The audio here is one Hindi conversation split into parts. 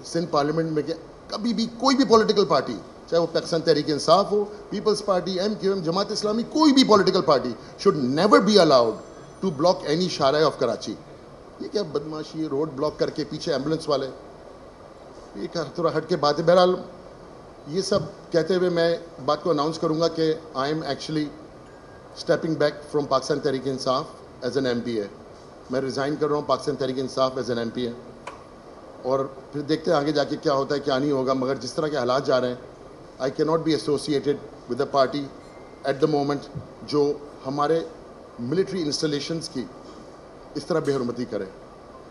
सिंध पार्लियामेंट में कभी भी कोई भी पॉलिटिकल पार्टी, चाहे वो पाकिस्तान तहरीक इंसाफ हो, पीपल्स पार्टी, MQM, जमात इस्लामी, कोई भी political party should never be allowed to block any शारा ऑफ कराची। ये क्या बदमाशी, रोड ब्लॉक करके पीछे एम्बुलेंस वाले, ये थोड़ा हट के बात है। बहरहाल ये सब कहते हुए मैं बात को अनाउंस करूंगा कि I am actually stepping back from Pakistan Tehreek Insaf as an MPA। मैं रिज़ाइन कर रहा हूँ Pakistan Tehreek Insaf as an MPA, और फिर देखते हैं आगे जाके क्या होता है क्या नहीं होगा। मगर जिस तरह के हालात जा रहे हैं, I can not be associated with the party at the moment जो हमारे मिलिट्री इंस्टॉलेशंस की इस तरह बेहरमती करे।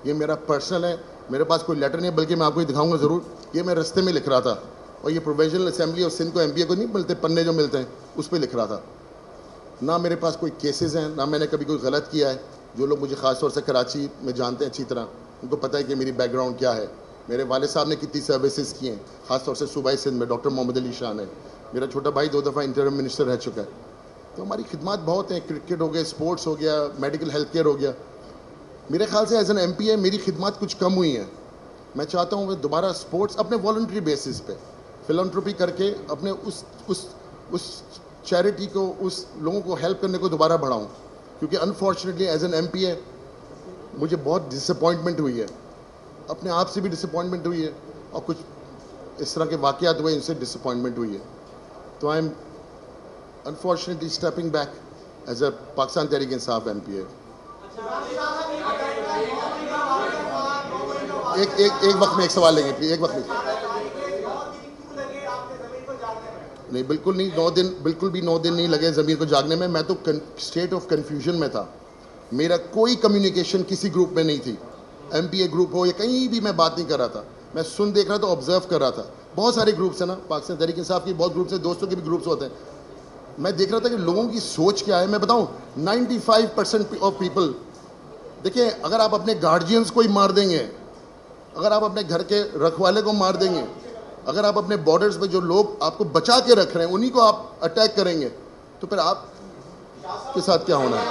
ये मेरा पर्सनल है, मेरे पास कोई लेटर नहीं है, बल्कि मैं आपको ये दिखाऊंगा ज़रूर। ये मैं रास्ते में लिख रहा था, और ये प्रोविजनल असेंबली और सिंध को MPA को नहीं मिलते पन्ने जो मिलते हैं, उस पर लिख रहा था। ना मेरे पास कोई केसेस हैं, ना मैंने कभी कोई गलत किया है। जो लोग मुझे ख़ास तौर से कराची में जानते हैं अच्छी तरह, उनको पता है कि मेरी बैकग्राउंड क्या है। मेरे वाले साहब ने कितनी सर्विसेज की हैं, ख़ास तौर से सूबाई सिंध में डॉक्टर मोहम्मद अली शाह ने। मेरा छोटा भाई 2 दफ़ा इंटरिम मिनिस्टर रह चुका है। तो हमारी खिदमत बहुत हैं, क्रिकेट हो गया, स्पोर्ट्स हो गया, मेडिकल हेल्थ केयर हो गया। मेरे ख्याल से एज एन MPA मेरी खिदमत कुछ कम हुई है। मैं चाहता हूँ मैं दोबारा स्पोर्ट्स अपने वॉलंटरी बेसिस पे फिलंथ्रोपी करके अपने उस चैरिटी को, उस लोगों को हेल्प करने को दोबारा बढ़ाऊँ। क्योंकि अनफॉर्चुनेटली एज एन MPA मुझे बहुत डिसअपॉइंटमेंट हुई है, अपने आप से भी डिसअपॉइंटमेंट हुई है, और कुछ इस तरह के वाक़यात हुए, इनसे डिसअपॉइंटमेंट हुई है। तो I am unfortunately stepping back as a Pakistan Tehreek Insaf MPA। एक वक्त में एक सवाल लेंगे प्लीज, एक वक्त में। नहीं, बिल्कुल नहीं, 9 दिन, बिल्कुल भी 9 दिन नहीं लगे ज़मीर को जागने में। मैं तो स्टेट ऑफ कन्फ्यूजन में था। मेरा कोई कम्युनिकेशन किसी ग्रुप में नहीं थी, MPA ग्रुप हो या कहीं भी मैं बात नहीं कर रहा था। मैं सुन देख रहा था, ऑब्जर्व कर रहा था। बहुत सारे ग्रुप्स हैं ना, पाकिस्तान तहरीक इंसाफ की बहुत ग्रुप्स हैं, दोस्तों के भी ग्रुप्स होते हैं। मैं देख रहा था कि लोगों की सोच क्या है। मैं बताऊं, 95% ऑफ पीपल, देखिए, अगर आप अपने गार्जियंस को ही मार देंगे, अगर आप अपने घर के रखवाले को मार देंगे, अगर आप अपने बॉर्डर्स पे जो लोग आपको बचा के रख रहे हैं उन्हीं को आप अटैक करेंगे, तो फिर आप के साथ क्या होना है?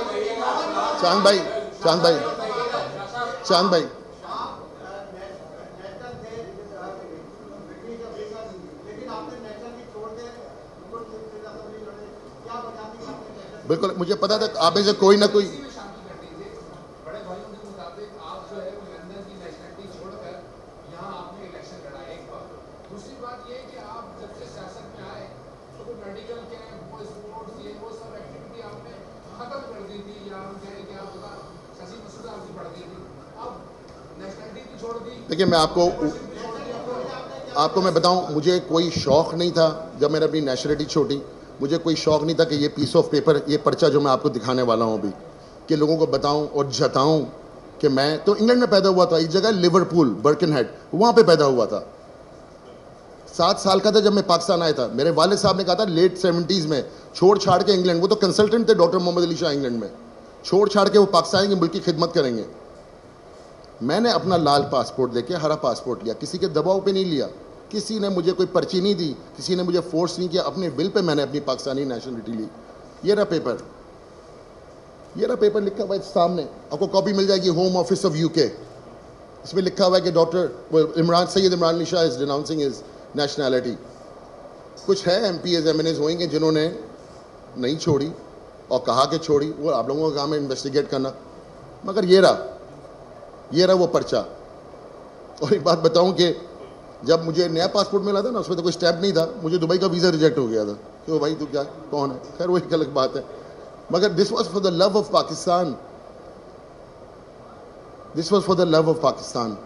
चांद भाई, चांद भाई, चांद भाई, बिल्कुल मुझे पता था आप में से कोई ना कोई। देखिए, मैं आपको मैं बताऊं, मुझे कोई शौक़ नहीं था जब मैंने अपनी नेशनलिटी छोड़ी। मुझे कोई शौक़ नहीं था कि ये पीस ऑफ पेपर, ये पर्चा जो मैं आपको दिखाने वाला हूं अभी, कि लोगों को बताऊं और जताऊं कि मैं तो इंग्लैंड में पैदा हुआ था। एक जगह लिवरपूल, बर्किनहेड, वहाँ पे पैदा हुआ था। 7 साल का था जब मैं पाकिस्तान आया था। मेरे वाले साहब ने कहा था लेट 70s में छोड़ छाड़ के इंग्लैंड, वो तो कंसल्टेंट थे डॉक्टर मोहम्मद अली शाह इंग्लैंड में, छोड़ छाड़ के वो पाकिस्तान आएंगे, मुल्क की खिदमत करेंगे। मैंने अपना लाल पासपोर्ट देके हरा पासपोर्ट लिया, किसी के दबाव पे नहीं लिया, किसी ने मुझे कोई पर्ची नहीं दी, किसी ने मुझे फोर्स नहीं किया, अपने विल पे मैंने अपनी पाकिस्तानी नेशनलिटी ली। ये रहा पेपर, ये रहा पेपर लिखा हुआ है सामने, आपको कॉपी मिल जाएगी, होम ऑफिस ऑफ UK। इसमें लिखा हुआ है कि doctor Imran, Syed Imran Ali Shah is denouncing his nationality. कुछ है MPAs MNAs होंगे जिन्होंने नहीं छोड़ी और कहा कि छोड़ी, वो आप लोगों का काम है इन्वेस्टिगेट करना। मगर ये रहा वो पर्चा। और एक बात बताऊं कि जब मुझे नया पासपोर्ट मिला था ना, उसमें तो कोई स्टैम्प नहीं था, मुझे दुबई का वीज़ा रिजेक्ट हो गया था कि वो भाई तू क्या कौन है। खैर वो एक अलग बात है, मगर this was for the love of Pakistan, this was for the love of Pakistan,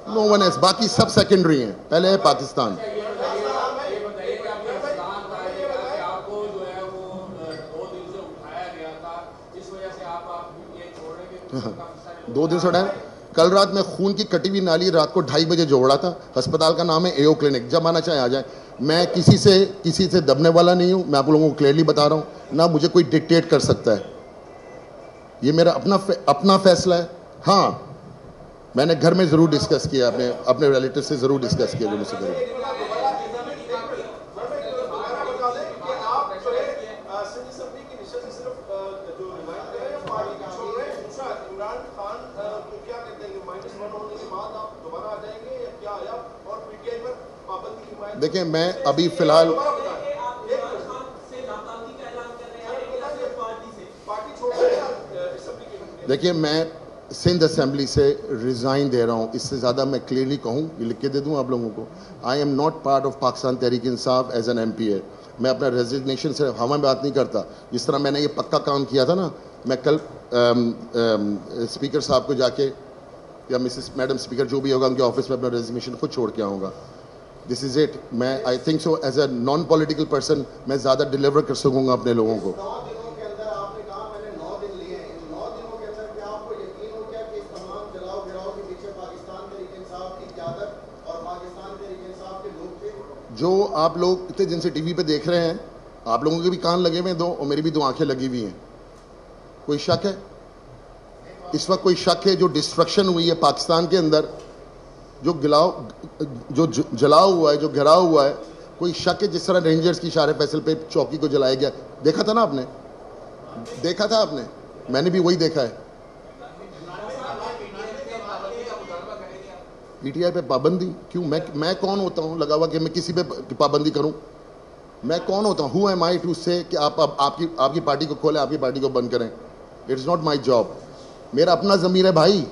no one else. बाकी सब सेकेंडरी हैं, पहले है पाकिस्तान। दो दिन से उठाया। कल रात में खून की कटी हुई नाली रात को 2:30 बजे जोड़ा था। अस्पताल का नाम है AO क्लिनिक, जब आना चाहे आ जाए। मैं किसी से दबने वाला नहीं हूँ, मैं आप लोगों को क्लियरली बता रहा हूँ, ना मुझे कोई डिक्टेट कर सकता है। ये मेरा अपना फैसला है। हाँ, मैंने घर में ज़रूर डिस्कस किया, अपने रिलेटिव से ज़रूर डिस्कस किया जो मुझसे करें। देखिए मैं अभी फिलहाल देखिए मैं सिंध असेंबली से रिज़ाइन दे रहा हूँ, इससे ज़्यादा मैं क्लियरली कहूँ, ये लिख के दे दूँ आप लोगों को। I am not part of Pakistan Tehreek Insaf as an MPA। मैं अपना रेजिग्नेशन से हवा में बात नहीं करता। जिस तरह मैंने ये पक्का काम किया था ना, मैं कल स्पीकर साहब को जाके या मिसेस मैडम स्पीकर जो भी होगा उनके ऑफिस में अपना रेजिग्नेशन खुद छोड़ के आऊँगा। This is it. मैं I think so as a non political person मैं ज़्यादा डिलीवर कर सकूँगा अपने लोगों को। जो आप लोग इतने दिन से टीवी पे देख रहे हैं, आप लोगों के भी कान लगे हुए हैं दो और मेरी भी दो आंखें लगी हुई हैं। कोई शक है इस वक्त? कोई शक है जो डिस्ट्रक्शन हुई है पाकिस्तान के अंदर, जो जलाव हुआ है, जो घिराव हुआ है, कोई शक है? जिस तरह रेंजर्स की इशारे फैसल पे चौकी को जलाया गया, देखा था ना आपने? देखा था आपने? मैंने भी वही देखा है। PTI पे पाबंदी क्यों? मैं कौन होता हूँ लगा हुआ कि मैं किसी पे पाबंदी करूँ? मैं कौन होता हूँ? हु एम आई टू से कि आप आपकी पार्टी को खोलें, आपकी पार्टी को बंद करें? It's not my job. मेरा अपना ज़मीर है भाई।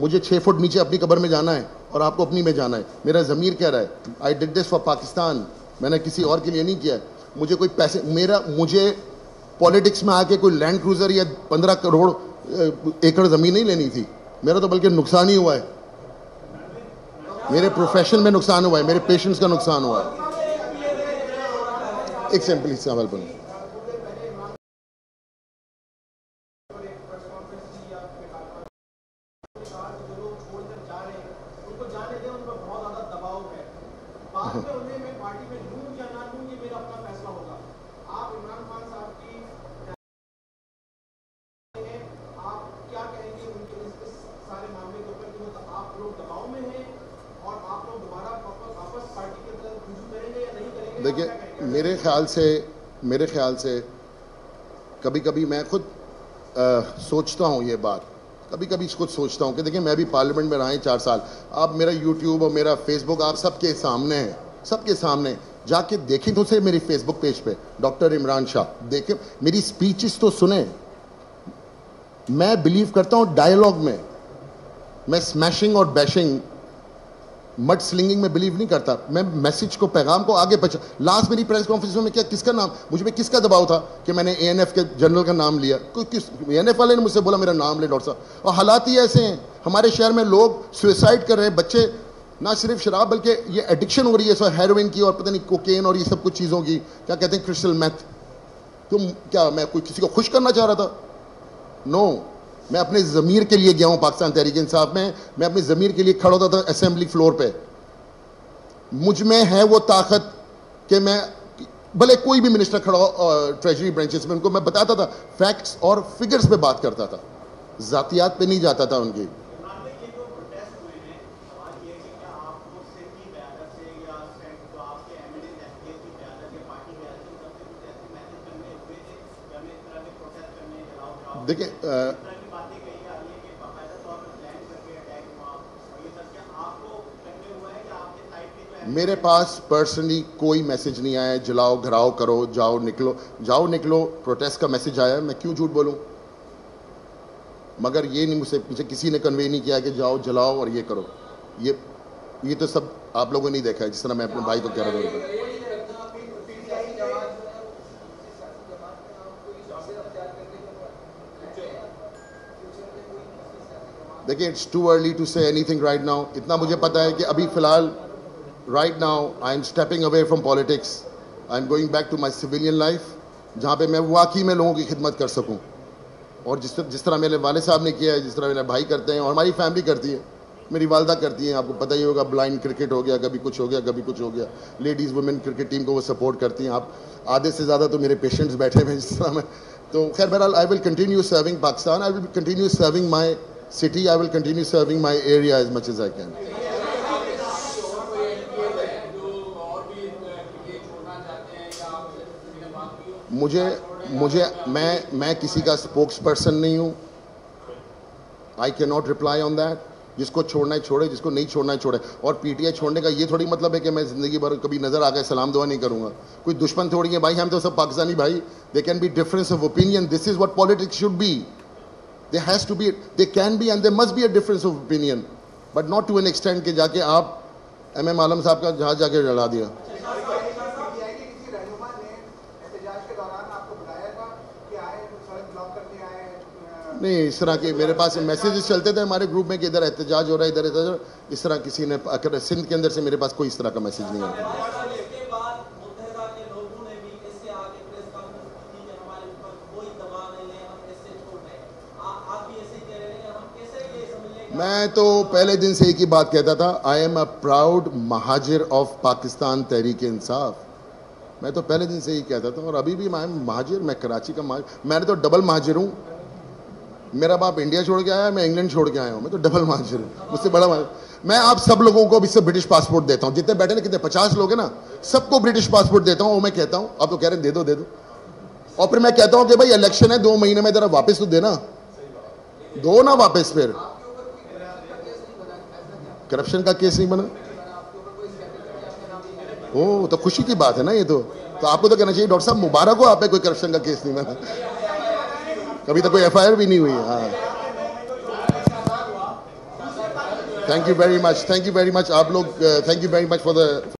मुझे 6 फुट नीचे अपनी कब्र में जाना है और आपको अपनी में जाना है। मेरा ज़मीर कह रहा है I did this for Pakistan. मैंने किसी और के लिए नहीं किया। मुझे कोई पैसे मुझे पॉलिटिक्स में आके कोई लैंड क्रूज़र या 15 करोड़ एकड़ ज़मीन नहीं लेनी थी। मेरा तो बल्कि नुकसान ही हुआ है। मेरे प्रोफेशन में नुकसान हुआ है, मेरे पेशेंट्स का नुकसान हुआ है। एक सिंपल सवाल पर देखिए, मेरे ख्याल से कभी कभी मैं खुद सोचता हूँ ये बात, कभी कभी खुद सोचता हूँ कि देखिए मैं भी पार्लियामेंट में रहा हूँ 4 साल। आप मेरा यूट्यूब और मेरा फेसबुक आप सबके सामने है, सबके सामने जाके देखें तो से मेरी फेसबुक पेज पे डॉक्टर इमरान शाह देखें, मेरी स्पीचेस तो सुने। मैं बिलीव करता हूँ डायलॉग में। मैं स्मैशिंग और बैशिंग मड स्लिंगिंग में बिलीव नहीं करता। मैं मैसेज को, पैगाम को आगे पहुंचा। लास्ट मेरी प्रेस कॉन्फ्रेंस में क्या किसका नाम, मुझ पे किसका दबाव था कि मैंने ANF के जनरल का नाम लिया? कोई ANF वाले ने मुझसे बोला मेरा नाम ले डॉक्टर साहब। और हालात ही ऐसे हैं हमारे शहर में, लोग सुसाइड कर रहे हैं, बच्चे ना सिर्फ शराब बल्कि ये एडिक्शन हो रही है सो हेरोइन की और पता नहीं कोकेन और ये सब कुछ चीज़ों की, क्या कहते हैं, क्रिस्टल मैथ। तुम क्या, मैं कोई किसी को खुश करना चाह रहा था? नो, मैं अपने ज़मीर के लिए गया हूं पाकिस्तान तहरीक इंसाफ में। मैं अपने ज़मीर के लिए खड़ा होता था असेंबली फ्लोर पे। मुझ में है वो ताकत कि मैं भले कोई भी मिनिस्टर खड़ा हो ट्रेजरी ब्रांचेस में, उनको मैं बताता था, फैक्ट्स और फिगर्स पे बात करता था, जातियात पे नहीं जाता था उनकी। देखिए मेरे पास पर्सनली कोई मैसेज नहीं आया जलाओ घराओ करो जाओ निकलो प्रोटेस्ट का मैसेज आया। मैं क्यों झूठ बोलूं? मगर ये नहीं, मुझे किसी ने कन्वे नहीं किया कि जाओ जलाओ और ये करो। ये तो सब आप लोगों ने नहीं देखा है, जिस तरह मैं अपने भाई को कह रहा था। देखिए it's too early to say anything right now. इतना मुझे पता है कि अभी फ़िलहाल right now I am stepping away from politics, I am going back to my civilian life, जहाँ पे मैं वाकई में लोगों की खिदमत कर सकूँ। और जिस तरह मेरे वाले साहब ने किया है, जिस तरह मेरे भाई करते हैं और हमारी फैमिली करती है, मेरी वालदा करती हैं, आपको पता ही होगा, ब्लाइंड क्रिकेट हो गया, कभी कुछ हो गया, कभी कुछ हो गया। लेडीज़ वुमेन क्रिकेट टीम को वो सपोर्ट करती हैं। आप आधे से ज़्यादा तो मेरे पेशेंट्स बैठे हुए हैं जिस तरह में। तो खैर बहरहाल I will continue serving Pakistan, I will continue serving my city, I will continue serving my area as much as I can. मैं किसी का स्पोक्स पर्सन नहीं हूँ। I cannot reply on that. जिसको छोड़ना है छोड़े, जिसको नहीं छोड़ना है छोड़े। और पीटीआई छोड़ने का ये थोड़ी मतलब है कि मैं ज़िंदगी भर कभी नज़र आ गए सलाम दुआ नहीं करूँगा। कोई दुश्मन थोड़ी है भाई, हम तो सब पाकिस्तानी भाई। They can be difference of opinion, this is what politics should be. They has to be, they can be and they must be a difference of opinion, but not to an extent के जाके आप एम आलम साहब का जहाज जाके जला दिया। नहीं, इस तरह के मेरे पास मैसेजेस चलते थे हमारे ग्रुप में कि इधर एहतजाज हो रहा है, इधर एहतजाज। इस तरह किसी ने सिंध के अंदर से मेरे पास कोई इस तरह का मैसेज नहीं आया। मैं तो पहले दिन से एक ही बात कहता था, I am a proud Mohajir of Pakistan Tehreek Insaf. मैं तो पहले दिन से ही कहता था और अभी भी मैं महाजिर, मैं कराची का महाजिर, मैंने तो डबल महाजिर हूँ। मेरा बाप इंडिया छोड़ के आया, मैं इंग्लैंड छोड़ के आया हूँ, मैं तो डबल महाजिर हूँ, मुझसे बड़ा महाजिर। मैं आप सब लोगों को इससे ब्रिटिश पासपोर्ट देता हूँ, जितने बैठे ना, कितने 50 लोग हैं ना, सबको ब्रिटिश पासपोर्ट देता हूँ। मैं कहता हूँ, आप तो कह रहे हैं दे दो दे दो, और फिर मैं कहता हूँ कि भाई इलेक्शन है 2 महीने में, जरा वापस तो देना, दो ना वापस। फिर करप्शन का केस नहीं बना, ओ तो खुशी की बात है ना ये तो आपको तो कहना चाहिए डॉक्टर साहब मुबारक हो, आप पे कोई करप्शन का केस नहीं बना, कभी तक कोई एफआईआर भी नहीं हुई। हाँ, thank you very much, thank you very much आप लोग, thank you very much for the